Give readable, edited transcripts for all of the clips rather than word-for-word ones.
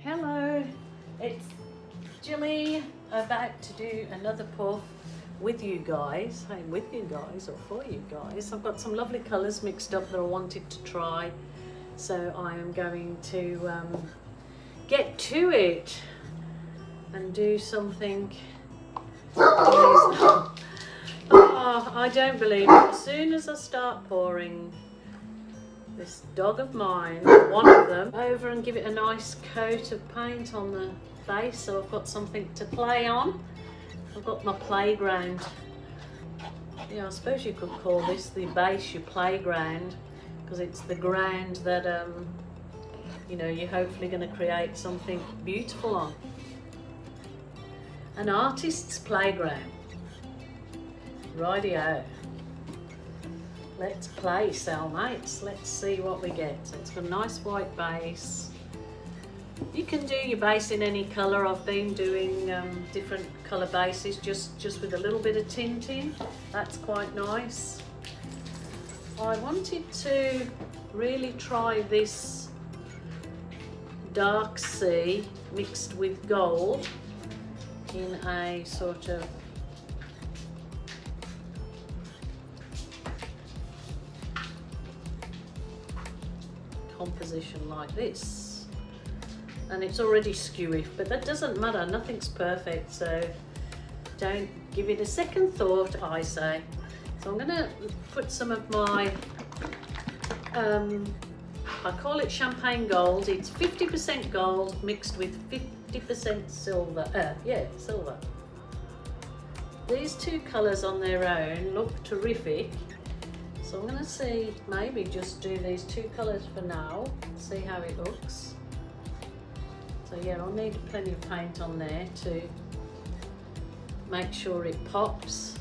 Hello, it's Jilly, about to do another puff with you guys. Hey, with you guys or for you guys. I've got some lovely colours mixed up that I wanted to try, so I am going to get to it and do something. Oh, I don't believe it. As soon as I start pouring this dog of mine, one of them, over and give it a nice coat of paint on the base, so I've got something to play on. I've got my playground. Yeah, I suppose you could call this the base your playground, because it's the ground that you know, you're hopefully going to create something beautiful on. An artist's playground. Rightio. Let's play, cellmates. Let's see what we get. So it's got a nice white base. You can do your base in any colour. I've been doing different colour bases just with a little bit of tinting. That's quite nice. I wanted to really try this dark sea mixed with gold in a sort of composition like this, and it's already skewy, but that doesn't matter, nothing's perfect, so don't give it a second thought, I say. So I'm gonna put some of my I call it champagne gold. It's 50% gold mixed with 50% silver. Silver. These two colours on their own look terrific. So I'm going to see, maybe just do these two colours for now, see how it looks. So yeah, I'll need plenty of paint on there to make sure it pops.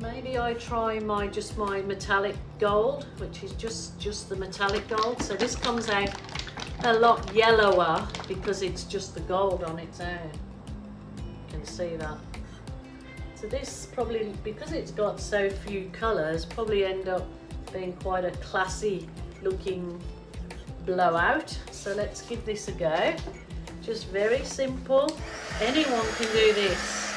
Maybe I try my metallic gold, which is just the metallic gold. So this comes out a lot yellower because it's just the gold on its own. You can see that. So this probably, because it's got so few colours, probably end up being quite a classy looking blowout. So let's give this a go. Just very simple. Anyone can do this.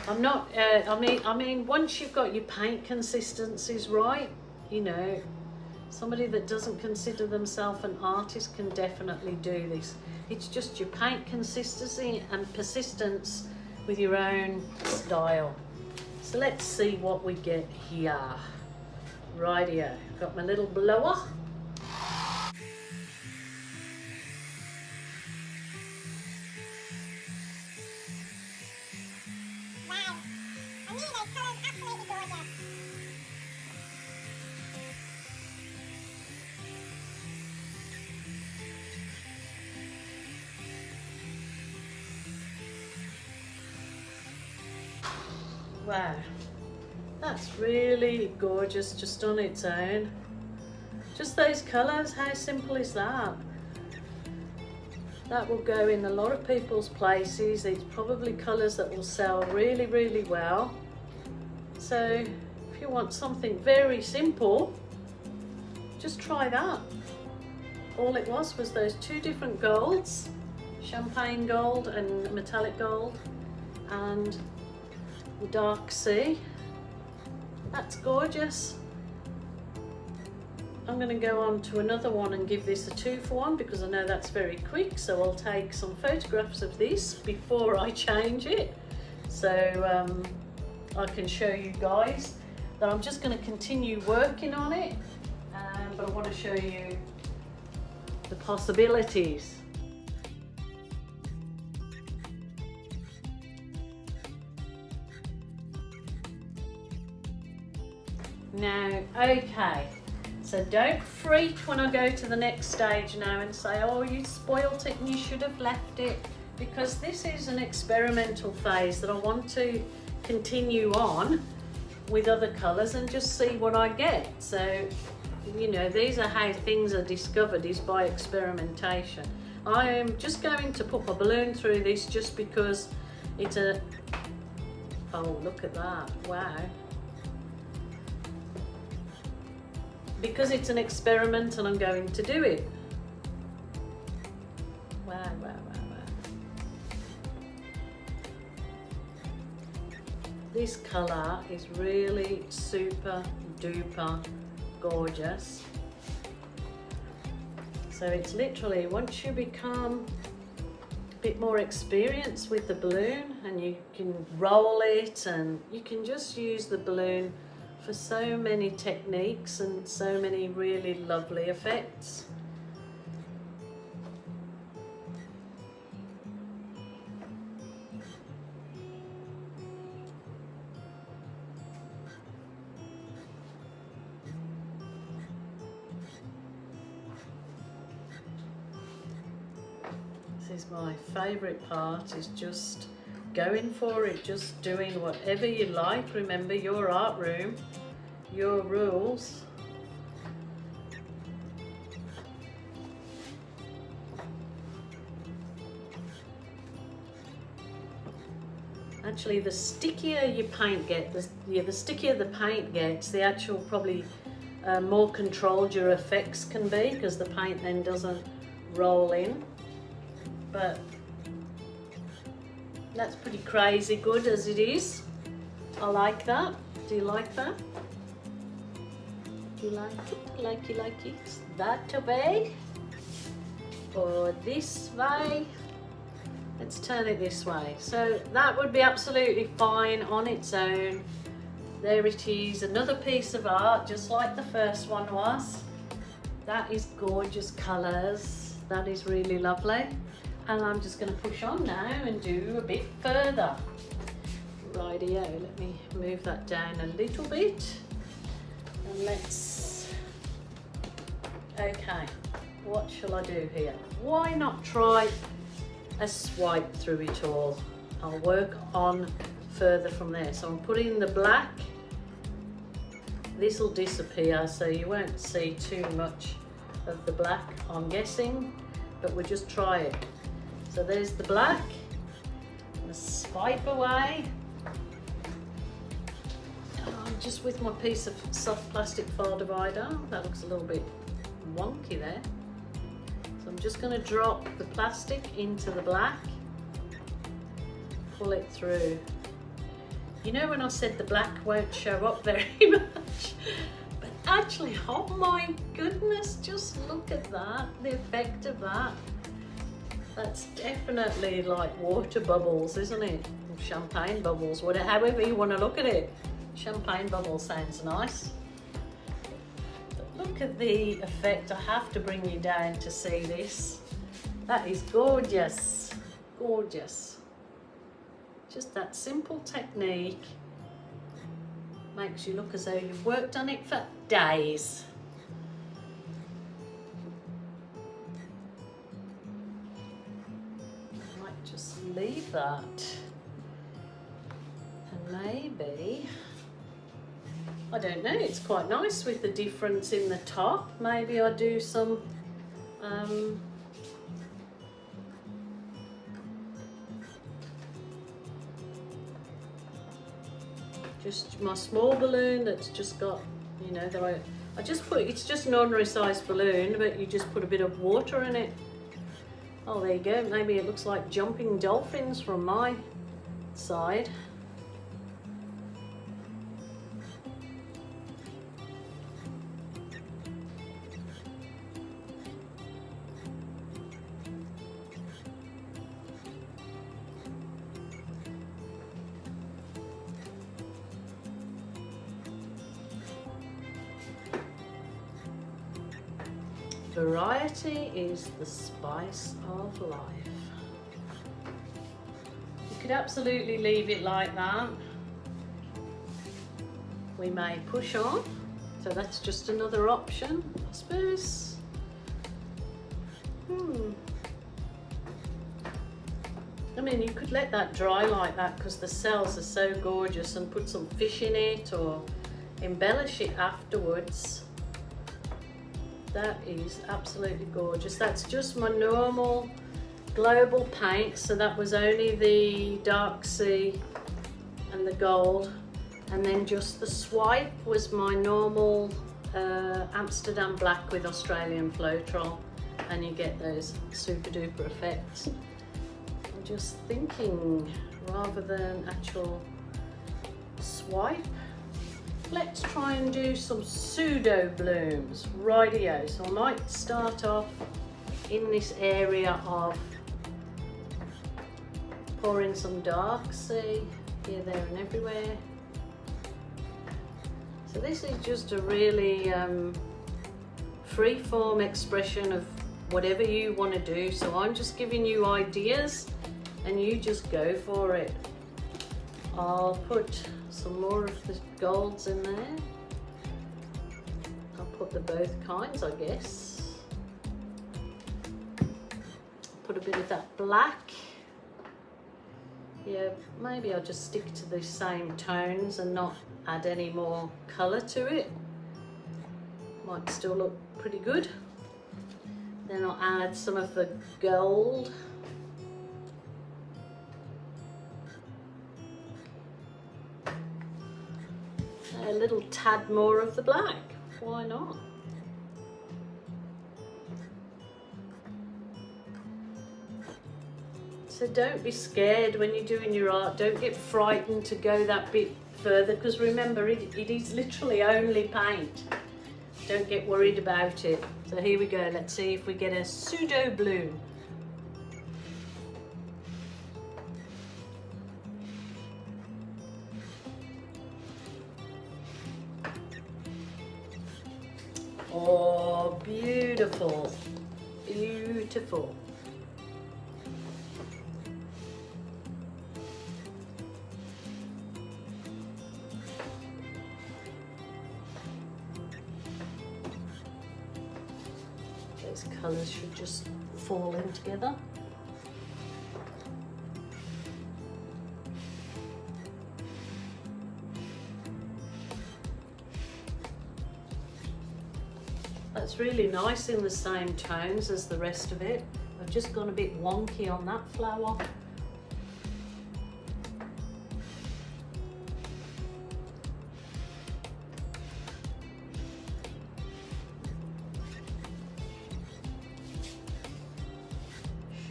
I'm not, I mean, once you've got your paint consistencies right, you know, somebody that doesn't consider themselves an artist can definitely do this. It's just your paint consistency and persistence with your own style. So let's see what we get here. Rightio, got my little blower. Wow, I mean, those colours absolutely gorgeous. Wow, that's really gorgeous just on its own. Just those colours, how simple is that? That will go in a lot of people's places. It's probably colours that will sell really, really well. So if you want something very simple, just try that. All it was those two different golds, champagne gold and metallic gold, and dark sea. That's gorgeous. I'm going to go on to another one and give this a 2-for-1 because I know that's very quick, so I'll take some photographs of this before I change it, so I can show you guys that I'm just going to continue working on it, but I want to show you the possibilities. Now, okay, so don't freak when I go to the next stage now and say, oh, you spoilt it and you should have left it, because this is an experimental phase that I want to continue on with other colours and just see what I get. So, you know, these are how things are discovered, is by experimentation. I am just going to put my balloon through this just because it's a, oh, look at that, wow. because it's an experiment and I'm going to do it. Wow, wow, wow, wow. This colour is really super duper gorgeous. So it's literally, once you become a bit more experienced with the balloon and you can roll it, and you can just use the balloon for so many techniques and so many really lovely effects. This is my favourite part, is just going for it, just doing whatever you like. Remember, your art room, your rules. Actually, the stickier your paint gets, the stickier the paint gets, the actual probably more controlled your effects can be, because the paint then doesn't roll in. But that's pretty crazy good as it is. I like that. Do you like that? Do you like it? Like it? That way? Or this way? Let's turn it this way. So that would be absolutely fine on its own. There it is, another piece of art, just like the first one was. That is gorgeous colours. That is really lovely. And I'm just going to push on now and do a bit further. Rightio, let me move that down a little bit. And let's... Okay, what shall I do here? Why not try a swipe through it all? I'll work on further from there. So I'm putting the black. This will disappear, so you won't see too much of the black, I'm guessing, but we'll just try it. So there's the black. I'm going to swipe away. Just with my piece of soft plastic file divider. That looks a little bit wonky there. So I'm just going to drop the plastic into the black. Pull it through. You know when I said the black won't show up very much? But actually, oh my goodness, just look at that, the effect of that. That's definitely like water bubbles, isn't it? Or champagne bubbles, whatever, however you want to look at it. Champagne bubble sounds nice. But look at the effect. I have to bring you down to see this. That is gorgeous, gorgeous. Just that simple technique makes you look as though you've worked on it for days. Just leave that, and maybe, I don't know, it's quite nice with the difference in the top. Maybe I do some just my small balloon that's just got, you know, that I just put, it's just an ordinary sized balloon, but you just put a bit of water in it. Oh, there you go. Maybe it looks like jumping dolphins from my side. Variety is the spice of life. You could absolutely leave it like that. We may push on, so that's just another option, I suppose. I mean, you could let that dry like that because the cells are so gorgeous, and put some fish in it or embellish it afterwards. That is absolutely gorgeous. That's just my normal global paint. So that was only the dark sea and the gold. And then just the swipe was my normal Amsterdam black with Australian Floetrol, and you get those super duper effects. I'm just thinking, rather than actual swipe, let's try and do some pseudo blooms. Rightio, so I might start off in this area of pouring some dark, see, here, there and everywhere. So this is just a really free form expression of whatever you want to do. So I'm just giving you ideas and you just go for it. I'll put some more of the golds in there. I'll put the both kinds, I guess. Put a bit of that black. Yeah, maybe I'll just stick to the same tones and not add any more colour to it. Might still look pretty good. Then I'll add some of the gold. A little tad more of the black, why not? So don't be scared when you're doing your art, don't get frightened to go that bit further, because remember it is literally only paint. Don't get worried about it. So here we go, let's see if we get a pseudo bloom. Oh, beautiful, beautiful. Those colours should just fall in together. That's really nice in the same tones as the rest of it. I've just gone a bit wonky on that flower.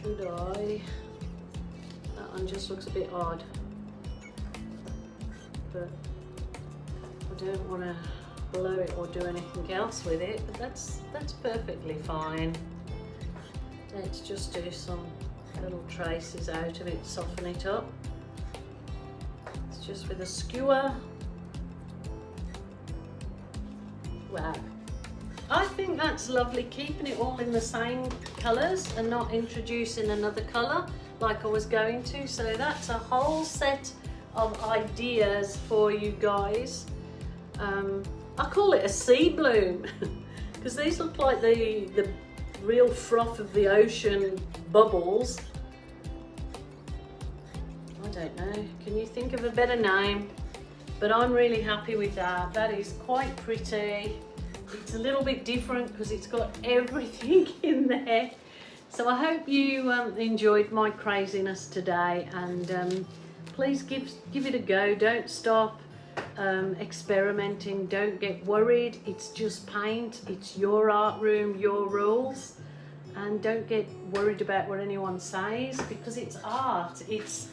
Should I? That one just looks a bit odd, but I don't want to blow it or do anything else with it, but that's perfectly fine. Let's just do some little traces out of it, soften it up. It's just with a skewer. Wow, I think that's lovely, keeping it all in the same colours and not introducing another colour like I was going to. So that's a whole set of ideas for you guys. I call it a sea bloom because these look like the real froth of the ocean bubbles. I don't know, can you think of a better name? But I'm really happy with that. That is quite pretty. It's a little bit different because it's got everything in there. So I hope you enjoyed my craziness today, and please give it a go. Don't stop experimenting. Don't get worried. It's just paint. It's your art room, your rules, and don't get worried about what anyone says, because it's art. It's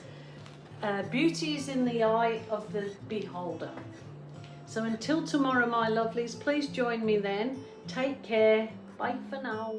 beauty is in the eye of the beholder. So until tomorrow, my lovelies, please join me then. Take care. Bye for now.